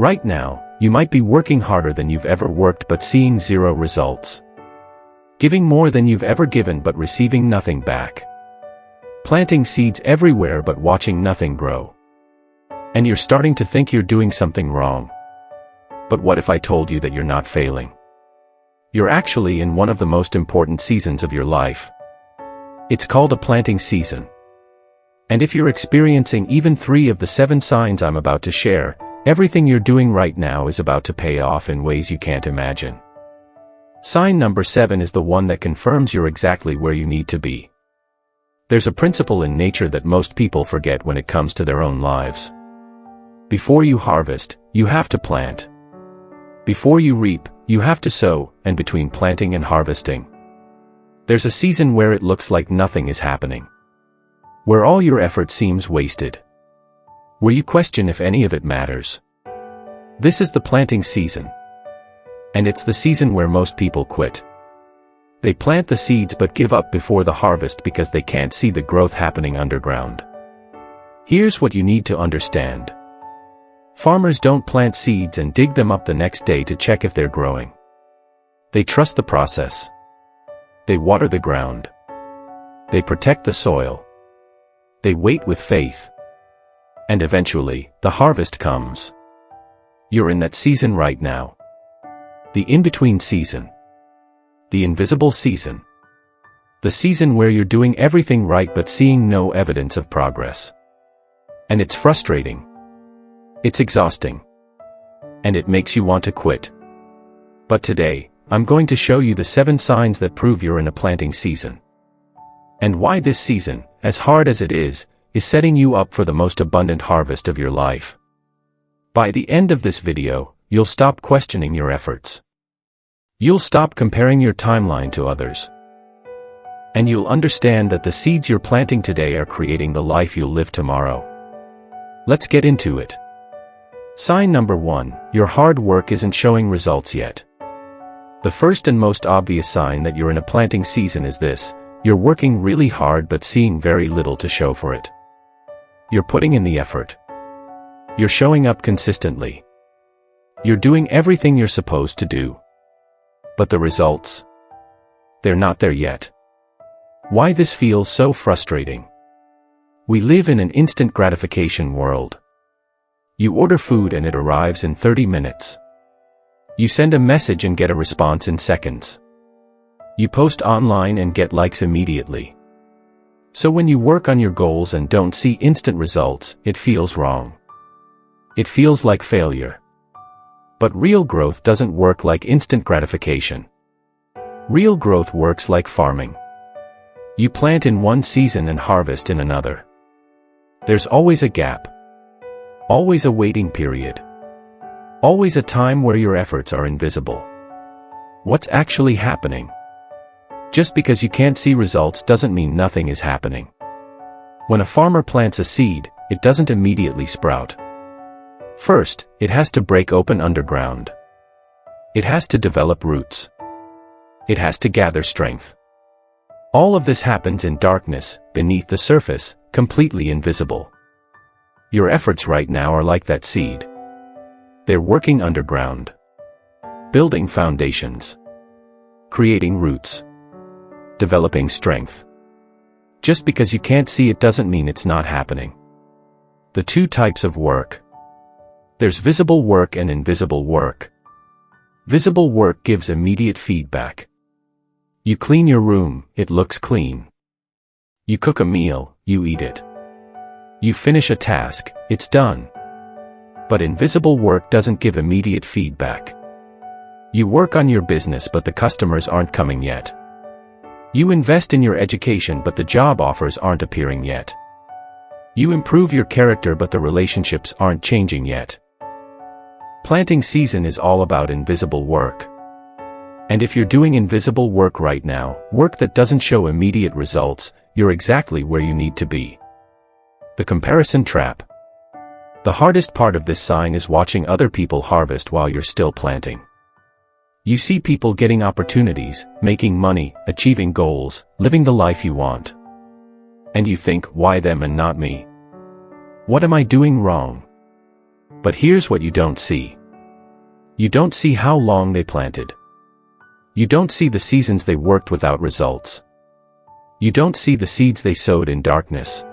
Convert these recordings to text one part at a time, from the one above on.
Right now, you might be working harder than you've ever worked but seeing zero results. Giving more than you've ever given but receiving nothing back. Planting seeds everywhere but watching nothing grow. And you're starting to think you're doing something wrong. But what if I told you that you're not failing? You're actually in one of the most important seasons of your life. It's called a planting season. And if you're experiencing even 3 of the 7 signs I'm about to share, everything you're doing right now is about to pay off in ways you can't imagine. Sign number 7 is the one that confirms you're exactly where you need to be. There's a principle in nature that most people forget when it comes to their own lives. Before you harvest, you have to plant. Before you reap, you have to sow, and between planting and harvesting, there's a season where it looks like nothing is happening. Where all your effort seems wasted. Where you question if any of it matters. This is the planting season. And it's the season where most people quit. They plant the seeds but give up before the harvest because they can't see the growth happening underground. Here's what you need to understand. Farmers don't plant seeds and dig them up the next day to check if they're growing. They trust the process. They water the ground. They protect the soil. They wait with faith. And eventually, the harvest comes. You're in that season right now. The in-between season. The invisible season. The season where you're doing everything right but seeing no evidence of progress. And it's frustrating. It's exhausting. And it makes you want to quit. But today, I'm going to show you the 7 signs that prove you're in a planting season. And why this season, as hard as it is setting you up for the most abundant harvest of your life. By the end of this video, you'll stop questioning your efforts. You'll stop comparing your timeline to others. And you'll understand that the seeds you're planting today are creating the life you'll live tomorrow. Let's get into it. Sign number 1, your hard work isn't showing results yet. The first and most obvious sign that you're in a planting season is this: you're working really hard but seeing very little to show for it. You're putting in the effort. You're showing up consistently. You're doing everything you're supposed to do. But the results? They're not there yet. Why this feels so frustrating? We live in an instant gratification world. You order food and it arrives in 30 minutes. You send a message and get a response in seconds. You post online and get likes immediately. So when you work on your goals and don't see instant results, it feels wrong. It feels like failure. But real growth doesn't work like instant gratification. Real growth works like farming. You plant in one season and harvest in another. There's always a gap. Always a waiting period. Always a time where your efforts are invisible. What's actually happening? Just because you can't see results doesn't mean nothing is happening. When a farmer plants a seed, it doesn't immediately sprout. First, it has to break open underground. It has to develop roots. It has to gather strength. All of this happens in darkness, beneath the surface, completely invisible. Your efforts right now are like that seed. They're working underground. Building foundations. Creating roots. Developing strength. Just because you can't see it doesn't mean it's not happening. The 2 types of work. There's visible work and invisible work. Visible work gives immediate feedback. You clean your room, it looks clean. You cook a meal, you eat it. You finish a task, it's done. But invisible work doesn't give immediate feedback. You work on your business but the customers aren't coming yet. You invest in your education but the job offers aren't appearing yet. You improve your character but the relationships aren't changing yet. Planting season is all about invisible work. And if you're doing invisible work right now, work that doesn't show immediate results, you're exactly where you need to be. The comparison trap. The hardest part of this sign is watching other people harvest while you're still planting. You see people getting opportunities, making money, achieving goals, living the life you want. And you think, why them and not me? What am I doing wrong? But here's what you don't see. You don't see how long they planted. You don't see the seasons they worked without results. You don't see the seeds they sowed in darkness.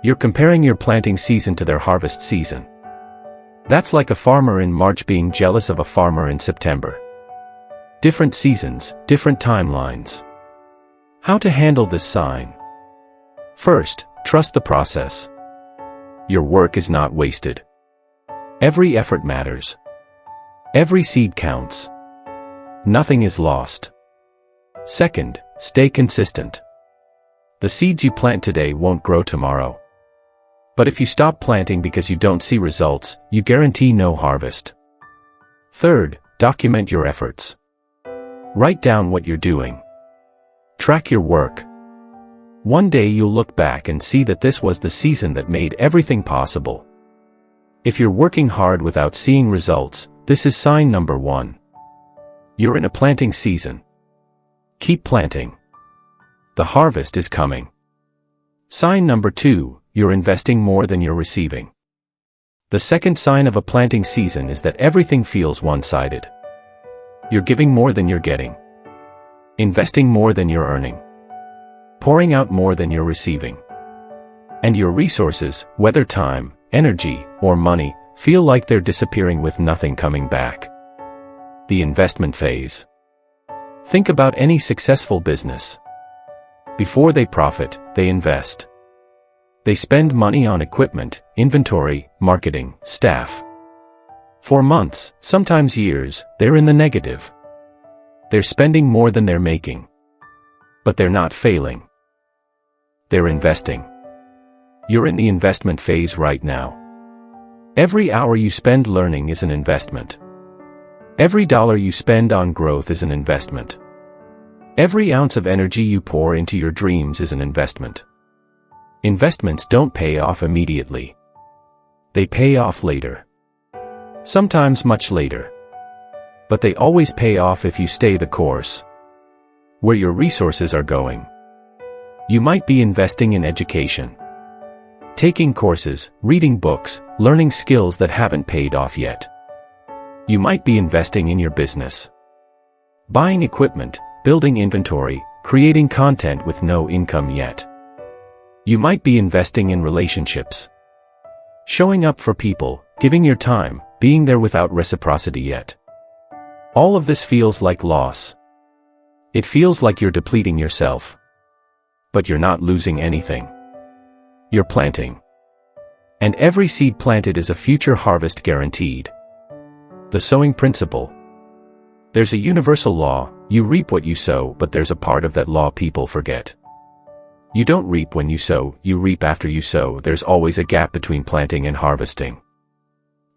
You're comparing your planting season to their harvest season. That's like a farmer in March being jealous of a farmer in September. Different seasons, different timelines. How to handle this sign? First, trust the process. Your work is not wasted. Every effort matters. Every seed counts. Nothing is lost. Second, stay consistent. The seeds you plant today won't grow tomorrow. But if you stop planting because you don't see results, you guarantee no harvest. Third, document your efforts. Write down what you're doing. Track your work. One day you'll look back and see that this was the season that made everything possible. If you're working hard without seeing results, this is sign number 1. You're in a planting season. Keep planting. The harvest is coming. Sign number 2, you're investing more than you're receiving. The second sign of a planting season is that everything feels one-sided. You're giving more than you're getting. Investing more than you're earning. Pouring out more than you're receiving. And your resources, whether time, energy, or money, feel like they're disappearing with nothing coming back. The investment phase. Think about any successful business. Before they profit, they invest. They spend money on equipment, inventory, marketing, staff. For months, sometimes years, they're in the negative. They're spending more than they're making. But they're not failing. They're investing. You're in the investment phase right now. Every hour you spend learning is an investment. Every dollar you spend on growth is an investment. Every ounce of energy you pour into your dreams is an investment. Investments don't pay off immediately. They pay off later. Sometimes much later. But they always pay off if you stay the course. Where your resources are going. You might be investing in education. Taking courses, reading books, learning skills that haven't paid off yet. You might be investing in your business. Buying equipment, building inventory, creating content with no income yet. You might be investing in relationships. Showing up for people, giving your time, being there without reciprocity yet. All of this feels like loss. It feels like you're depleting yourself. But you're not losing anything. You're planting. And every seed planted is a future harvest guaranteed. The sowing principle. There's a universal law, you reap what you sow, but there's a part of that law people forget. You don't reap when you sow, you reap after you sow. There's always a gap between planting and harvesting.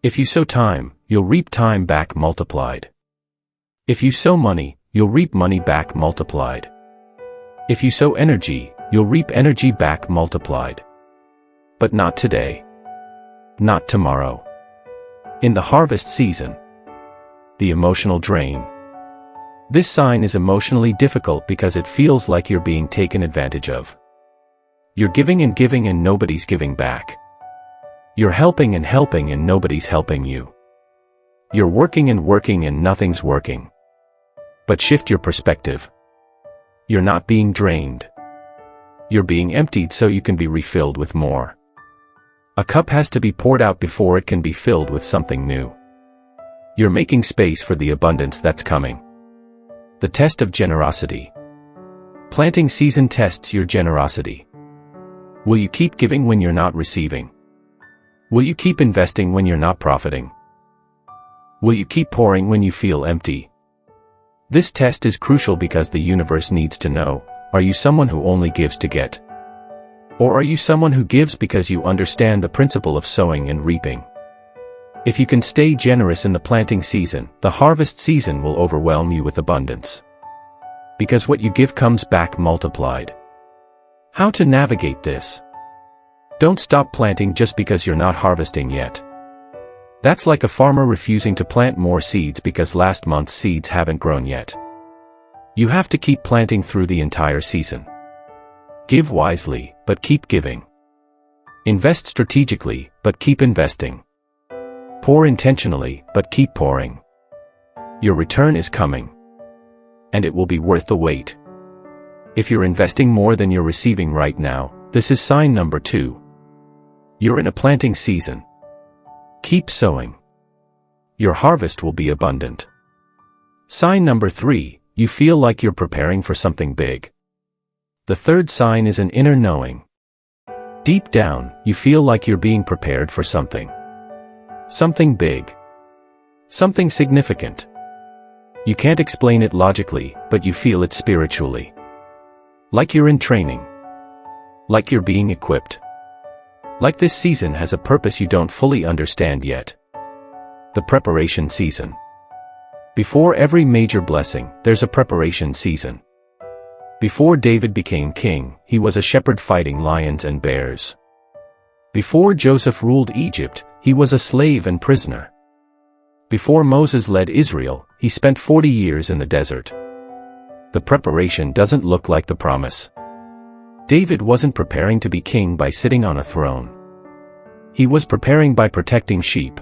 If you sow time, you'll reap time back multiplied. If you sow money, you'll reap money back multiplied. If you sow energy, you'll reap energy back multiplied. But not today. Not tomorrow. In the harvest season. The emotional drain. This sign is emotionally difficult because it feels like you're being taken advantage of. You're giving and nobody's giving back. You're helping and nobody's helping you. You're working and nothing's working. But shift your perspective. You're not being drained. You're being emptied so you can be refilled with more. A cup has to be poured out before it can be filled with something new. You're making space for the abundance that's coming. The test of generosity. Planting season tests your generosity. Will you keep giving when you're not receiving? Will you keep investing when you're not profiting? Will you keep pouring when you feel empty? This test is crucial because the universe needs to know, are you someone who only gives to get? Or are you someone who gives because you understand the principle of sowing and reaping? If you can stay generous in the planting season, the harvest season will overwhelm you with abundance. Because what you give comes back multiplied. How to navigate this? Don't stop planting just because you're not harvesting yet. That's like a farmer refusing to plant more seeds because last month's seeds haven't grown yet. You have to keep planting through the entire season. Give wisely, but keep giving. Invest strategically, but keep investing. Pour intentionally, but keep pouring. Your return is coming. And it will be worth the wait. If you're investing more than you're receiving right now, this is sign number 2. You're in a planting season. Keep sowing. Your harvest will be abundant. Sign number 3, you feel like you're preparing for something big. The third sign is an inner knowing. Deep down, you feel like you're being prepared for something. Something big. Something significant. You can't explain it logically, but you feel it spiritually. Like you're in training. Like you're being equipped. Like this season has a purpose you don't fully understand yet. The preparation season. Before every major blessing, there's a preparation season. Before David became king, he was a shepherd fighting lions and bears. Before Joseph ruled Egypt, he was a slave and prisoner. Before Moses led Israel, he spent 40 years in the desert. The preparation doesn't look like the promise. David wasn't preparing to be king by sitting on a throne. He was preparing by protecting sheep.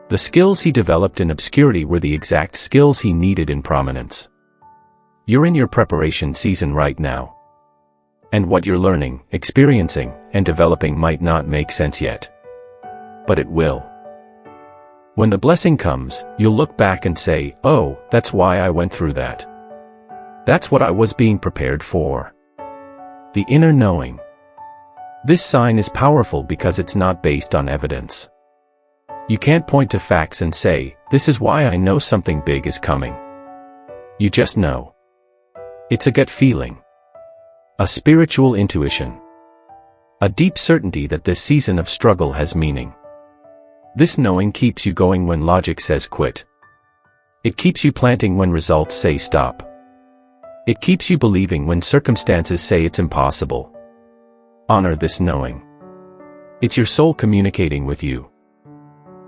The skills he developed in obscurity were the exact skills he needed in prominence. You're in your preparation season right now. And what you're learning, experiencing, and developing might not make sense yet. But it will. When the blessing comes, you'll look back and say, "Oh, that's why I went through that. That's what I was being prepared for." The inner knowing. This sign is powerful because it's not based on evidence. You can't point to facts and say, "This is why I know something big is coming." You just know. It's a gut feeling. A spiritual intuition. A deep certainty that this season of struggle has meaning. This knowing keeps you going when logic says quit. It keeps you planting when results say stop. It keeps you believing when circumstances say it's impossible. Honor this knowing. It's your soul communicating with you.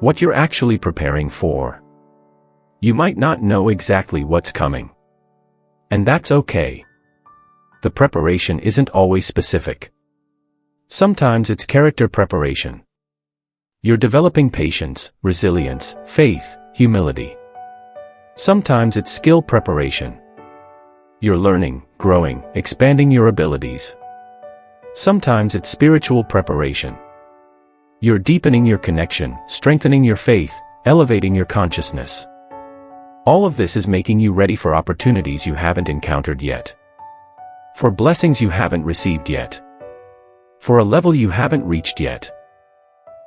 What you're actually preparing for. You might not know exactly what's coming. And that's okay. The preparation isn't always specific. Sometimes it's character preparation. You're developing patience, resilience, faith, humility. Sometimes it's skill preparation. You're learning, growing, expanding your abilities. Sometimes it's spiritual preparation. You're deepening your connection, strengthening your faith, elevating your consciousness. All of this is making you ready for opportunities you haven't encountered yet. For blessings you haven't received yet. For a level you haven't reached yet.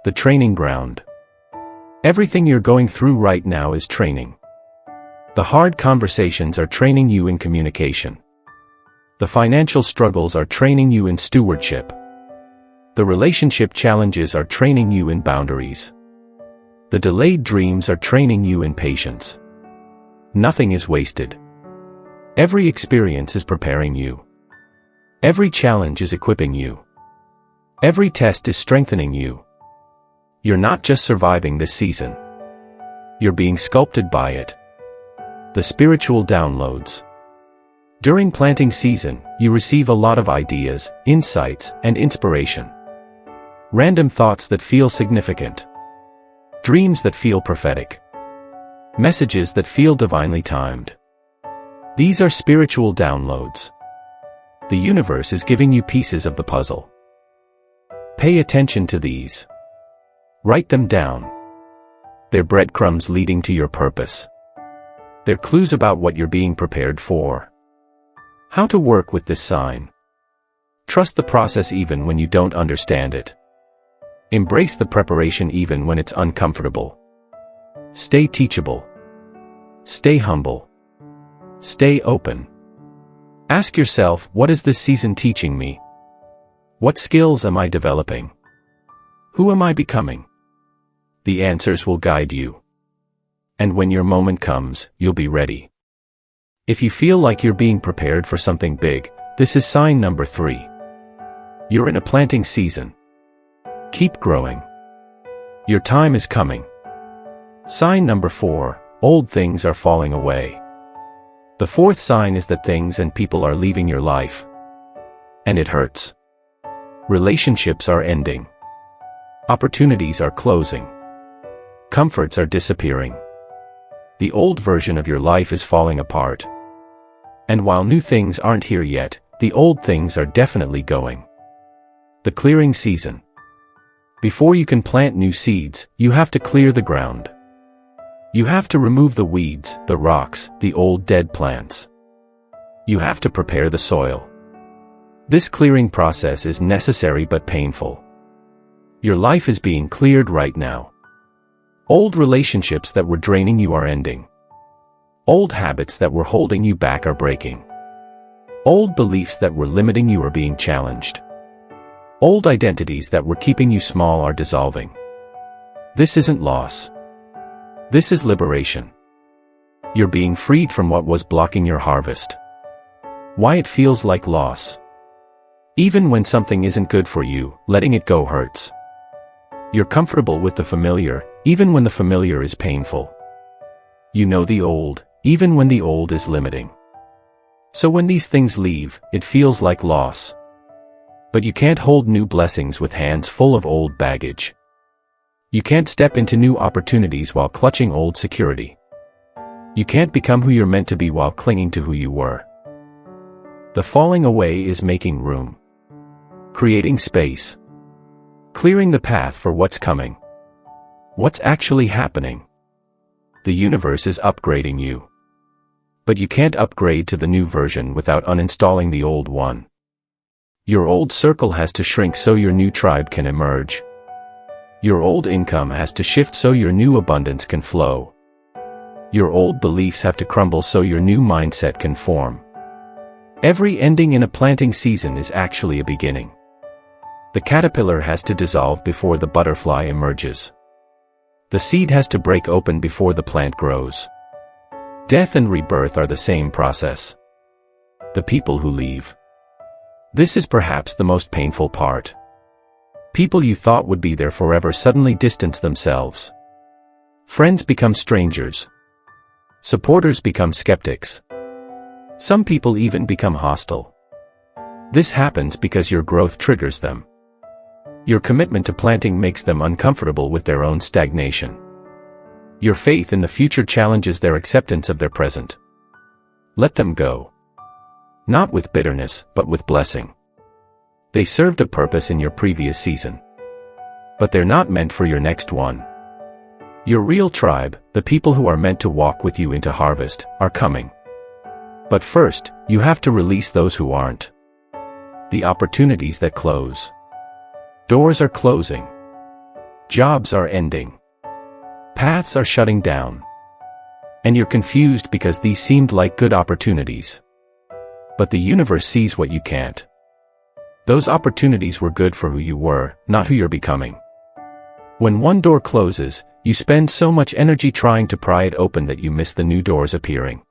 The training ground. Everything you're going through right now is training. The hard conversations are training you in communication. The financial struggles are training you in stewardship. The relationship challenges are training you in boundaries. The delayed dreams are training you in patience. Nothing is wasted. Every experience is preparing you. Every challenge is equipping you. Every test is strengthening you. You're not just surviving this season. You're being sculpted by it. The spiritual downloads. During planting season, you receive a lot of ideas, insights, and inspiration. Random thoughts that feel significant. Dreams that feel prophetic. Messages that feel divinely timed. These are spiritual downloads. The universe is giving you pieces of the puzzle. Pay attention to these. Write them down. They're breadcrumbs leading to your purpose. They're clues about what you're being prepared for. How to work with this sign. Trust the process even when you don't understand it. Embrace the preparation even when it's uncomfortable. Stay teachable. Stay humble. Stay open. Ask yourself, what is this season teaching me? What skills am I developing? Who am I becoming? The answers will guide you. And when your moment comes, you'll be ready. If you feel like you're being prepared for something big, this is sign number 3. You're in a planting season. Keep growing. Your time is coming. Sign number 4, old things are falling away. The fourth sign is that things and people are leaving your life. And it hurts. Relationships are ending. Opportunities are closing. Comforts are disappearing. The old version of your life is falling apart. And while new things aren't here yet, the old things are definitely going. The clearing season. Before you can plant new seeds, you have to clear the ground. You have to remove the weeds, the rocks, the old dead plants. You have to prepare the soil. This clearing process is necessary but painful. Your life is being cleared right now. Old relationships that were draining you are ending. Old habits that were holding you back are breaking. Old beliefs that were limiting you are being challenged. Old identities that were keeping you small are dissolving. This isn't loss. This is liberation. You're being freed from what was blocking your harvest. Why it feels like loss. Even when something isn't good for you, letting it go hurts. You're comfortable with the familiar, even when the familiar is painful. You know the old, even when the old is limiting. So when these things leave, it feels like loss. But you can't hold new blessings with hands full of old baggage. You can't step into new opportunities while clutching old security. You can't become who you're meant to be while clinging to who you were. The falling away is making room. Creating space. Clearing the path for what's coming. What's actually happening. The universe is upgrading you. But you can't upgrade to the new version without uninstalling the old one. Your old circle has to shrink so your new tribe can emerge. Your old income has to shift so your new abundance can flow. Your old beliefs have to crumble so your new mindset can form. Every ending in a planting season is actually a beginning. The caterpillar has to dissolve before the butterfly emerges. The seed has to break open before the plant grows. Death and rebirth are the same process. The people who leave. This is perhaps the most painful part. People you thought would be there forever suddenly distance themselves. Friends become strangers. Supporters become skeptics. Some people even become hostile. This happens because your growth triggers them. Your commitment to planting makes them uncomfortable with their own stagnation. Your faith in the future challenges their acceptance of their present. Let them go. Not with bitterness, but with blessing. They served a purpose in your previous season. But they're not meant for your next one. Your real tribe, the people who are meant to walk with you into harvest, are coming. But first, you have to release those who aren't. The opportunities that close. Doors are closing. Jobs are ending. Paths are shutting down. And you're confused because these seemed like good opportunities. But the universe sees what you can't. Those opportunities were good for who you were, not who you're becoming. When one door closes, you spend so much energy trying to pry it open that you miss the new doors appearing.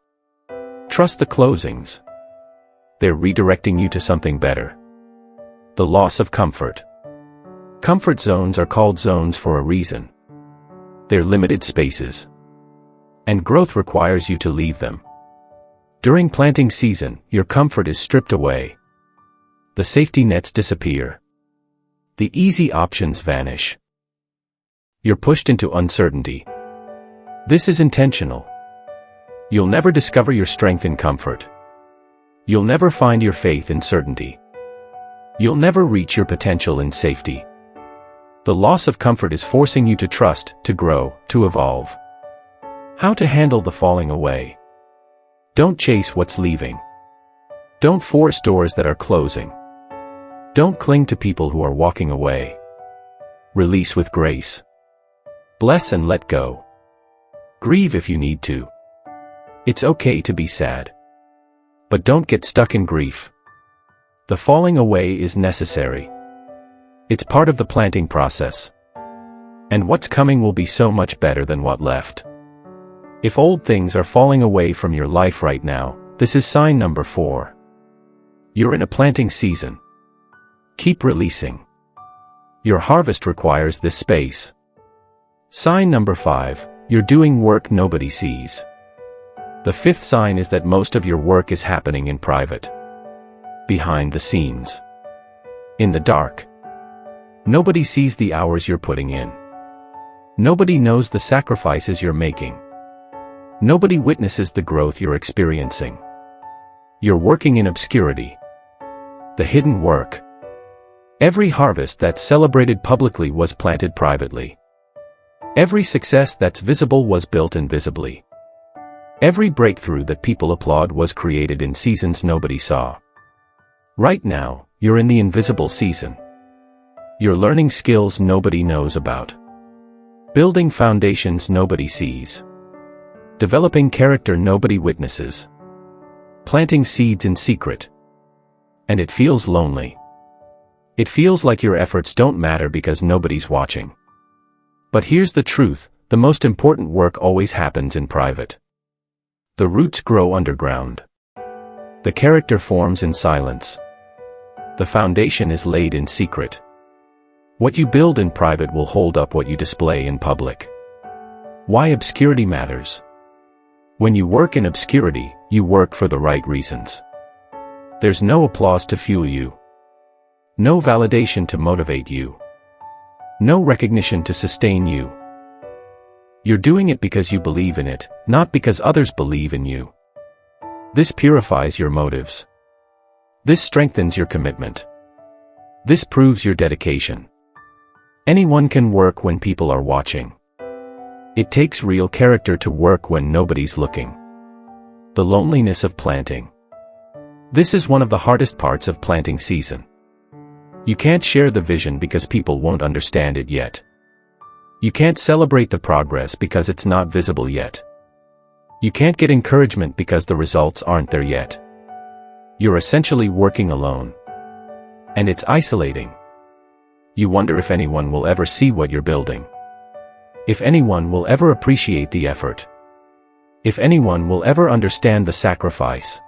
Trust the closings. They're redirecting you to something better. The loss of comfort. Comfort zones are called zones for a reason. They're limited spaces. And growth requires you to leave them. During planting season, your comfort is stripped away. The safety nets disappear. The easy options vanish. You're pushed into uncertainty. This is intentional. You'll never discover your strength in comfort. You'll never find your faith in certainty. You'll never reach your potential in safety. The loss of comfort is forcing you to trust, to grow, to evolve. How to handle the falling away. Don't chase what's leaving. Don't force doors that are closing. Don't cling to people who are walking away. Release with grace. Bless and let go. Grieve if you need to. It's okay to be sad. But don't get stuck in grief. The falling away is necessary. It's part of the planting process. And what's coming will be so much better than what left. If old things are falling away from your life right now, this is sign number 4. You're in a planting season. Keep releasing. Your harvest requires this space. Sign number 5, you're doing work nobody sees. The 5th sign is that most of your work is happening in private. Behind the scenes. In the dark. Nobody sees the hours you're putting in. Nobody knows the sacrifices you're making. Nobody witnesses the growth you're experiencing. You're working in obscurity. The hidden work. Every harvest that's celebrated publicly was planted privately. Every success that's visible was built invisibly. Every breakthrough that people applaud was created in seasons nobody saw. Right now, you're in the invisible season. You're learning skills nobody knows about. Building foundations nobody sees. Developing character nobody witnesses. Planting seeds in secret. And it feels lonely. It feels like your efforts don't matter because nobody's watching. But here's the truth, the most important work always happens in private. The roots grow underground. The character forms in silence. The foundation is laid in secret. What you build in private will hold up what you display in public. Why obscurity matters. When you work in obscurity, you work for the right reasons. There's no applause to fuel you. No validation to motivate you. No recognition to sustain you. You're doing it because you believe in it, not because others believe in you. This purifies your motives. This strengthens your commitment. This proves your dedication. Anyone can work when people are watching. It takes real character to work when nobody's looking. The loneliness of planting. This is one of the hardest parts of planting season. You can't share the vision because people won't understand it yet. You can't celebrate the progress because it's not visible yet. You can't get encouragement because the results aren't there yet. You're essentially working alone. And it's isolating. You wonder if anyone will ever see what you're building. If anyone will ever appreciate the effort. If anyone will ever understand the sacrifice.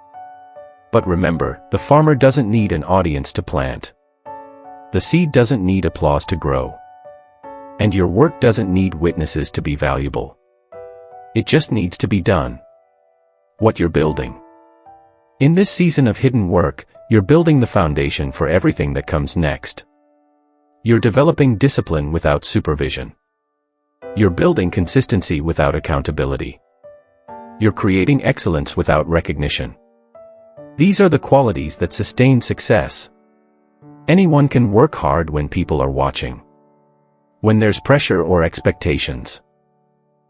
But remember, the farmer doesn't need an audience to plant. The seed doesn't need applause to grow. And your work doesn't need witnesses to be valuable. It just needs to be done. What you're building. In this season of hidden work, you're building the foundation for everything that comes next. You're developing discipline without supervision. You're building consistency without accountability. You're creating excellence without recognition. These are the qualities that sustain success. Anyone can work hard when people are watching. When there's pressure or expectations.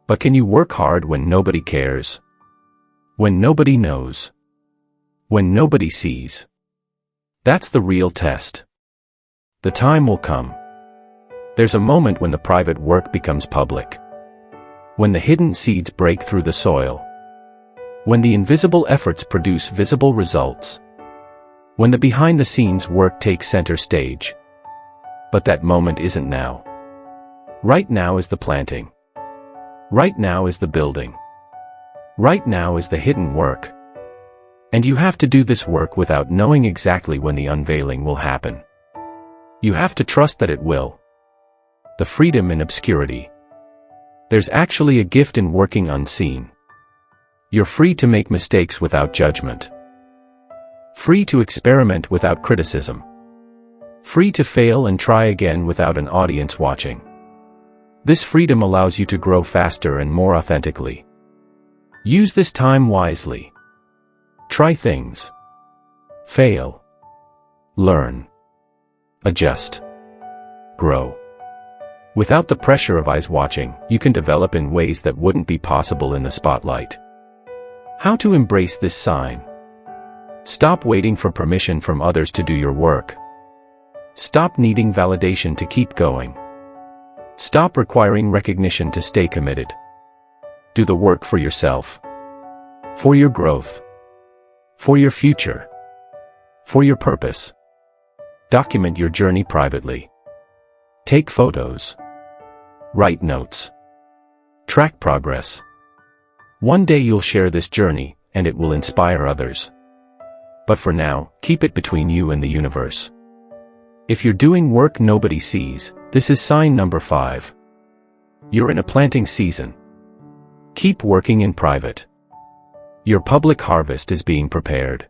But can you work hard when nobody cares? When nobody knows? When nobody sees? That's the real test. The time will come. There's a moment when the private work becomes public. When the hidden seeds break through the soil. When the invisible efforts produce visible results. When the behind-the-scenes work takes center stage. But that moment isn't now. Right now is the planting. Right now is the building. Right now is the hidden work. And you have to do this work without knowing exactly when the unveiling will happen. You have to trust that it will. The freedom in obscurity. There's actually a gift in working unseen. You're free to make mistakes without judgment. Free to experiment without criticism. Free to fail and try again without an audience watching. This freedom allows you to grow faster and more authentically. Use this time wisely. Try things. Fail. Learn. Adjust. Grow. Without the pressure of eyes watching, you can develop in ways that wouldn't be possible in the spotlight. How to embrace this sign. Stop waiting for permission from others to do your work. Stop needing validation to keep going. Stop requiring recognition to stay committed. Do the work for yourself. For your growth. For your future. For your purpose. Document your journey privately. Take photos. Write notes. Track progress. One day you'll share this journey, and it will inspire others. But for now, keep it between you and the universe. If you're doing work nobody sees, this is sign number 5. You're in a planting season. Keep working in private. Your public harvest is being prepared.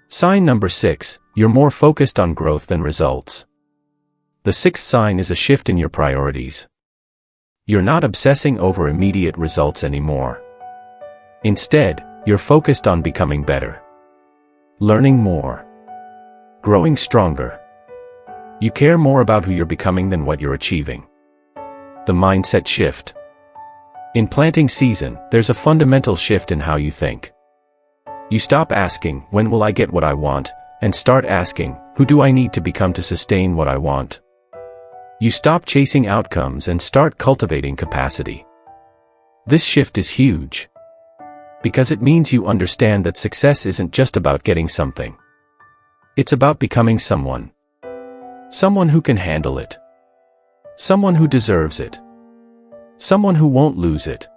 Sign number 6, you're more focused on growth than results. The 6th sign is a shift in your priorities. You're not obsessing over immediate results anymore. Instead, you're focused on becoming better, learning more, growing stronger. You care more about who you're becoming than what you're achieving. The mindset shift. In planting season, there's a fundamental shift in how you think. You stop asking, when will I get what I want, and start asking, who do I need to become to sustain what I want? You stop chasing outcomes and start cultivating capacity. This shift is huge, because it means you understand that success isn't just about getting something. It's about becoming someone. Someone who can handle it. Someone who deserves it. Someone who won't lose it.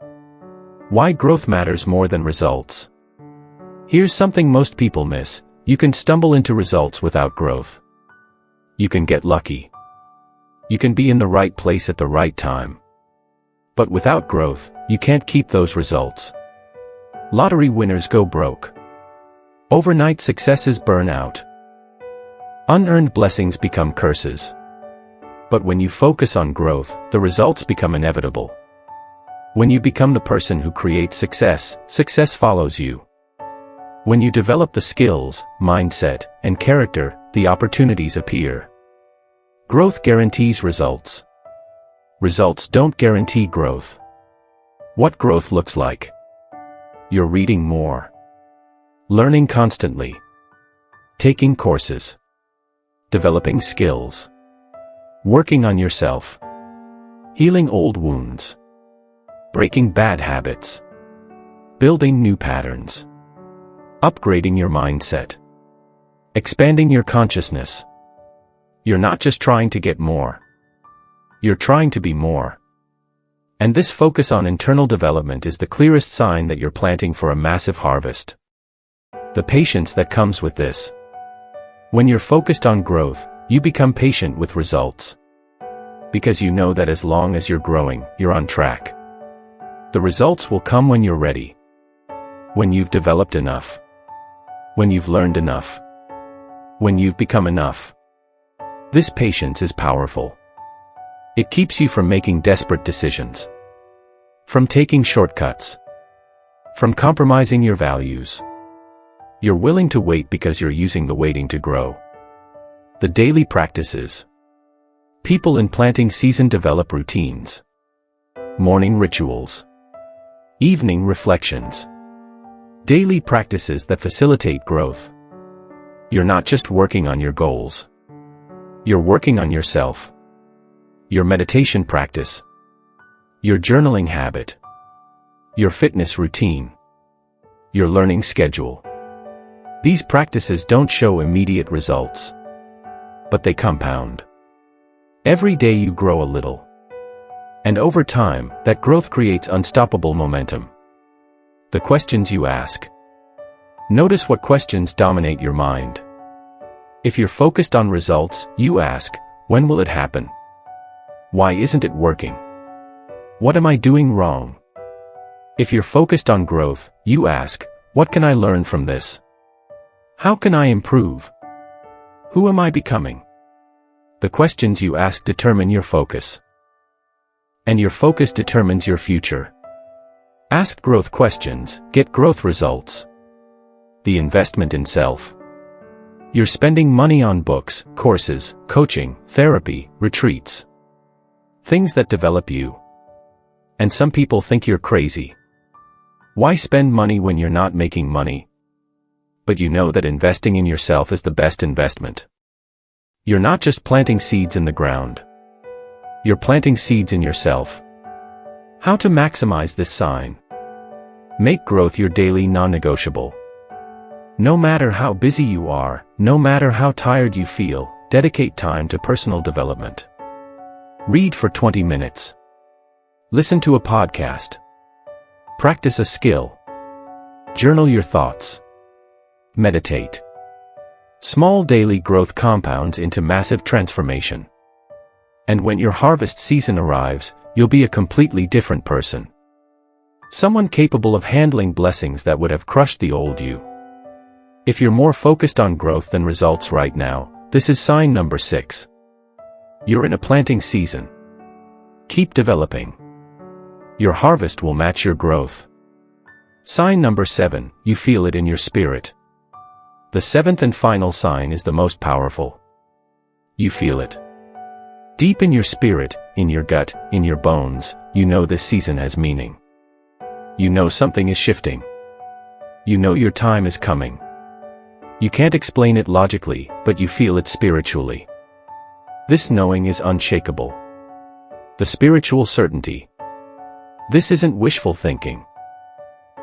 Why growth matters more than results. Here's something most people miss. You can stumble into results without growth. You can get lucky. You can be in the right place at the right time. But without growth, you can't keep those results. Lottery winners go broke. Overnight successes burn out. Unearned blessings become curses. But when you focus on growth, the results become inevitable. When you become the person who creates success, success follows you. When you develop the skills, mindset, and character, the opportunities appear. Growth guarantees results. Results don't guarantee growth. What growth looks like? You're reading more. Learning constantly. Taking courses. Developing skills. Working on yourself. Healing old wounds. Breaking bad habits. Building new patterns. Upgrading your mindset. Expanding your consciousness. You're not just trying to get more. You're trying to be more. And this focus on internal development is the clearest sign that you're planting for a massive harvest. The patience that comes with this. When you're focused on growth, you become patient with results. Because you know that as long as you're growing, you're on track. The results will come when you're ready. When you've developed enough. When you've learned enough. When you've become enough. This patience is powerful. It keeps you from making desperate decisions. From taking shortcuts. From compromising your values. You're willing to wait because you're using the waiting to grow. The daily practices. People in planting season develop routines. Morning rituals. Evening reflections. Daily practices that facilitate growth. You're not just working on your goals. You're working on yourself. Your meditation practice. Your journaling habit. Your fitness routine. Your learning schedule. These practices don't show immediate results. But they compound. Every day you grow a little. And over time, that growth creates unstoppable momentum. The questions you ask. Notice what questions dominate your mind. If you're focused on results, you ask, when will it happen? Why isn't it working? What am I doing wrong? If you're focused on growth, you ask, what can I learn from this? How can I improve? Who am I becoming? The questions you ask determine your focus. And your focus determines your future. Ask growth questions, get growth results. The investment in self. You're spending money on books, courses, coaching, therapy, retreats. Things that develop you. And some people think you're crazy. Why spend money when you're not making money? But you know that investing in yourself is the best investment. You're not just planting seeds in the ground. You're planting seeds in yourself. How to maximize this sign? Make growth your daily non-negotiable. No matter how busy you are, no matter how tired you feel, dedicate time to personal development. Read for 20 minutes. Listen to a podcast. Practice a skill. Journal your thoughts. Meditate. Small daily growth compounds into massive transformation. And when your harvest season arrives, you'll be a completely different person. Someone capable of handling blessings that would have crushed the old you. If you're more focused on growth than results right now, this is sign number 6. You're in a planting season. Keep developing. Your harvest will match your growth. Sign number 7, you feel it in your spirit. The seventh and final sign is the most powerful. You feel it. Deep in your spirit, in your gut, in your bones, you know this season has meaning. You know something is shifting. You know your time is coming. You can't explain it logically, but you feel it spiritually. This knowing is unshakable. The spiritual certainty. This isn't wishful thinking.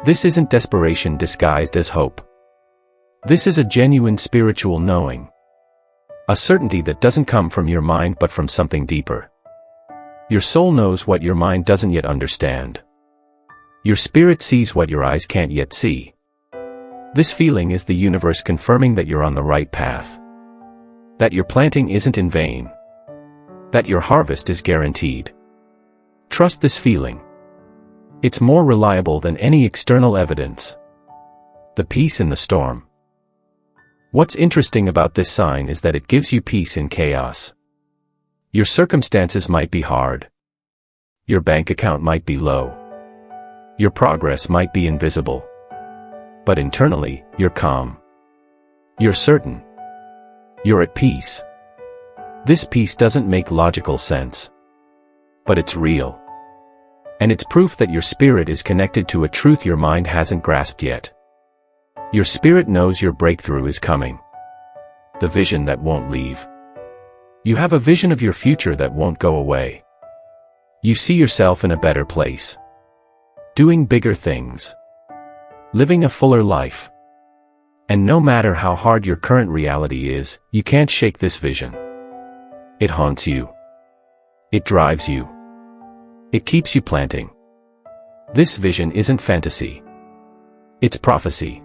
This isn't desperation disguised as hope. This is a genuine spiritual knowing. A certainty that doesn't come from your mind but from something deeper. Your soul knows what your mind doesn't yet understand. Your spirit sees what your eyes can't yet see. This feeling is the universe confirming that you're on the right path. That your planting isn't in vain. That your harvest is guaranteed. Trust this feeling. It's more reliable than any external evidence. The peace in the storm. What's interesting about this sign is that it gives you peace in chaos. Your circumstances might be hard. Your bank account might be low. Your progress might be invisible. But internally, you're calm. You're certain. You're at peace. This peace doesn't make logical sense. But it's real. And it's proof that your spirit is connected to a truth your mind hasn't grasped yet. Your spirit knows your breakthrough is coming. The vision that won't leave. You have a vision of your future that won't go away. You see yourself in a better place. Doing bigger things. Living a fuller life. And no matter how hard your current reality is, you can't shake this vision. It haunts you. It drives you. It keeps you planting. This vision isn't fantasy. It's prophecy.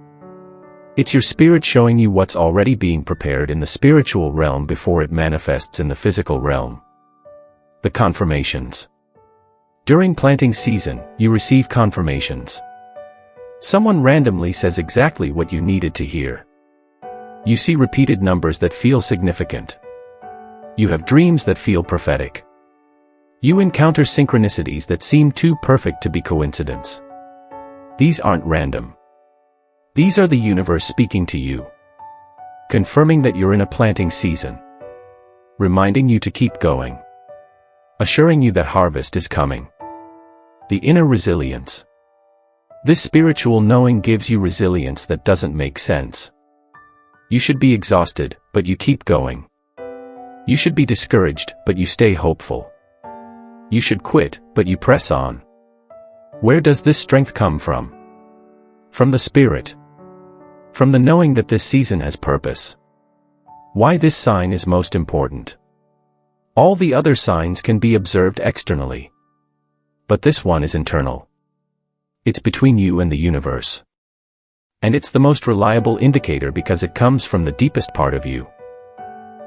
It's your spirit showing you what's already being prepared in the spiritual realm before it manifests in the physical realm. The confirmations. During planting season, you receive confirmations. Someone randomly says exactly what you needed to hear. You see repeated numbers that feel significant. You have dreams that feel prophetic. You encounter synchronicities that seem too perfect to be coincidence. These aren't random. These are the universe speaking to you. Confirming that you're in a planting season. Reminding you to keep going. Assuring you that harvest is coming. The inner resilience. This spiritual knowing gives you resilience that doesn't make sense. You should be exhausted, but you keep going. You should be discouraged, but you stay hopeful. You should quit, but you press on. Where does this strength come from? From the spirit. From the knowing that this season has purpose. Why this sign is most important. All the other signs can be observed externally. But this one is internal. It's between you and the universe. And it's the most reliable indicator because it comes from the deepest part of you.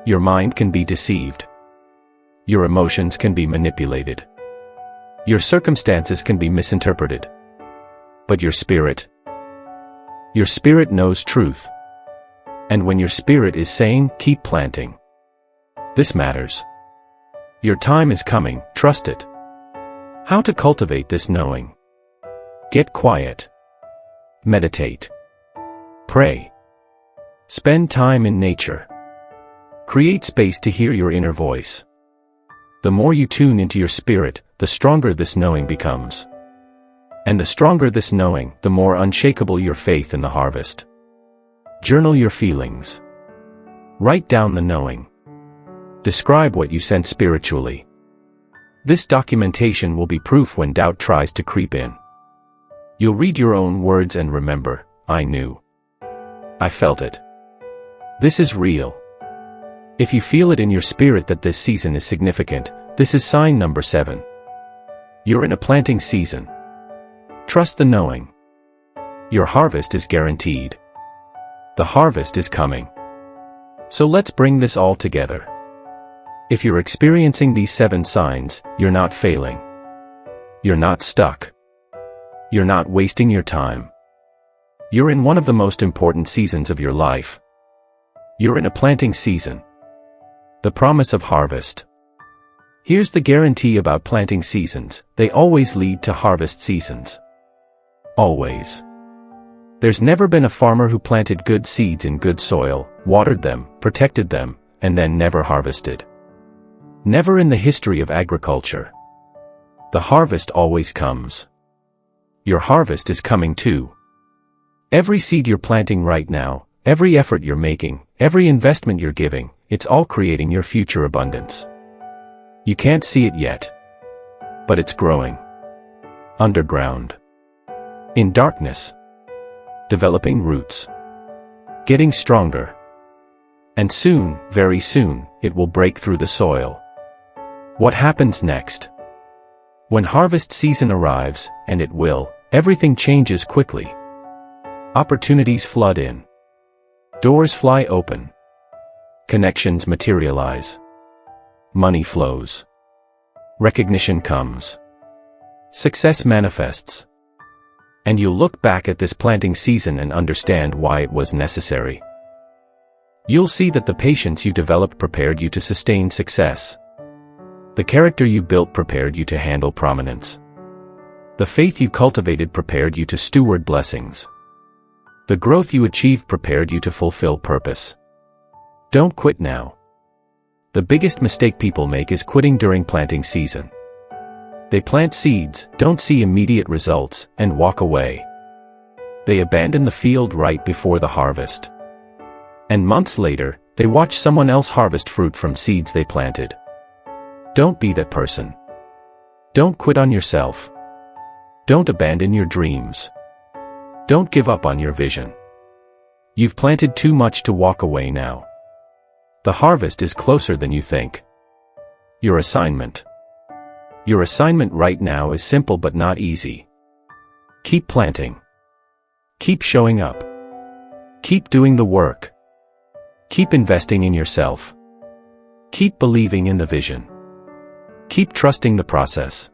Your mind can be deceived. Your emotions can be manipulated. Your circumstances can be misinterpreted. But your spirit knows truth. And when your spirit is saying, keep planting. This matters. Your time is coming, trust it. How to cultivate this knowing? Get quiet. Meditate. Pray. Spend time in nature. Create space to hear your inner voice. The more you tune into your spirit, the stronger this knowing becomes. And the stronger this knowing, the more unshakable your faith in the harvest. Journal your feelings. Write down the knowing. Describe what you sense spiritually. This documentation will be proof when doubt tries to creep in. You'll read your own words and remember, I knew. I felt it. This is real. If you feel it in your spirit that this season is significant, this is sign number 7. You're in a planting season. Trust the knowing. Your harvest is guaranteed. The harvest is coming. So let's bring this all together. If you're experiencing these 7 signs, you're not failing. You're not stuck. You're not wasting your time. You're in one of the most important seasons of your life. You're in a planting season. The promise of harvest. Here's the guarantee about planting seasons: they always lead to harvest seasons. Always. There's never been a farmer who planted good seeds in good soil, watered them, protected them, and then never harvested. Never in the history of agriculture. The harvest always comes. Your harvest is coming too. Every seed you're planting right now, every effort you're making, every investment you're giving, it's all creating your future abundance. You can't see it yet. But it's growing. Underground. In darkness. Developing roots. Getting stronger. And soon, very soon, it will break through the soil. What happens next? When harvest season arrives, and it will, everything changes quickly. Opportunities flood in. Doors fly open. Connections materialize. Money flows. Recognition comes. Success manifests. And you'll look back at this planting season and understand why it was necessary. You'll see that the patience you developed prepared you to sustain success. The character you built prepared you to handle prominence. The faith you cultivated prepared you to steward blessings. The growth you achieved prepared you to fulfill purpose. Don't quit now. The biggest mistake people make is quitting during planting season. They plant seeds, don't see immediate results, and walk away. They abandon the field right before the harvest. And months later, they watch someone else harvest fruit from seeds they planted. Don't be that person. Don't quit on yourself. Don't abandon your dreams. Don't give up on your vision. You've planted too much to walk away now. The harvest is closer than you think. Your assignment. Your assignment right now is simple but not easy. Keep planting. Keep showing up. Keep doing the work. Keep investing in yourself. Keep believing in the vision. Keep trusting the process.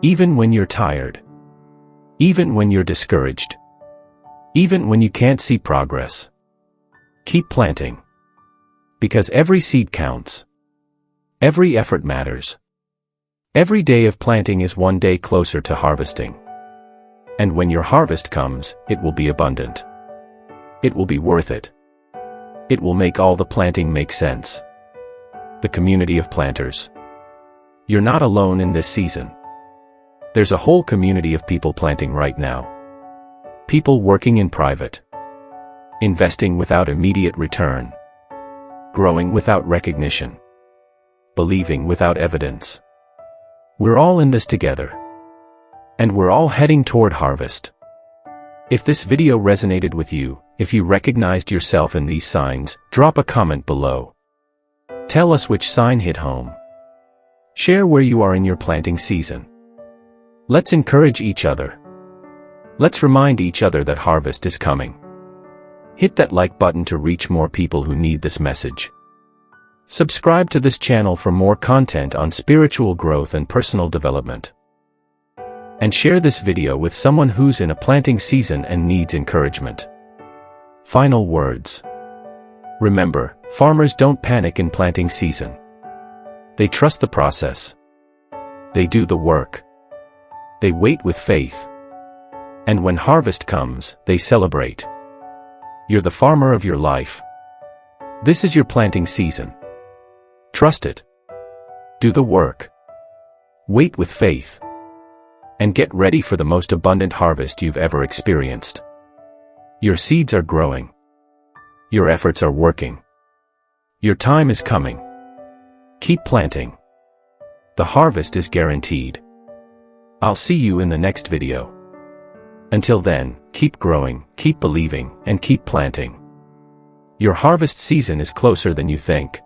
Even when you're tired. Even when you're discouraged. Even when you can't see progress. Keep planting. Because every seed counts. Every effort matters. Every day of planting is one day closer to harvesting. And when your harvest comes, it will be abundant. It will be worth it. It will make all the planting make sense. The community of planters. You're not alone in this season. There's a whole community of people planting right now. People working in private. Investing without immediate return. Growing without recognition. Believing without evidence. We're all in this together. And we're all heading toward harvest. If this video resonated with you, if you recognized yourself in these signs, drop a comment below. Tell us which sign hit home. Share where you are in your planting season. Let's encourage each other. Let's remind each other that harvest is coming. Hit that like button to reach more people who need this message. Subscribe to this channel for more content on spiritual growth and personal development. And share this video with someone who's in a planting season and needs encouragement. Final words. Remember, farmers don't panic in planting season. They trust the process. They do the work. They wait with faith. And when harvest comes, they celebrate. You're the farmer of your life. This is your planting season. Trust it. Do the work. Wait with faith. And get ready for the most abundant harvest you've ever experienced. Your seeds are growing. Your efforts are working. Your time is coming. Keep planting. The harvest is guaranteed. I'll see you in the next video. Until then, keep growing, keep believing, and keep planting. Your harvest season is closer than you think.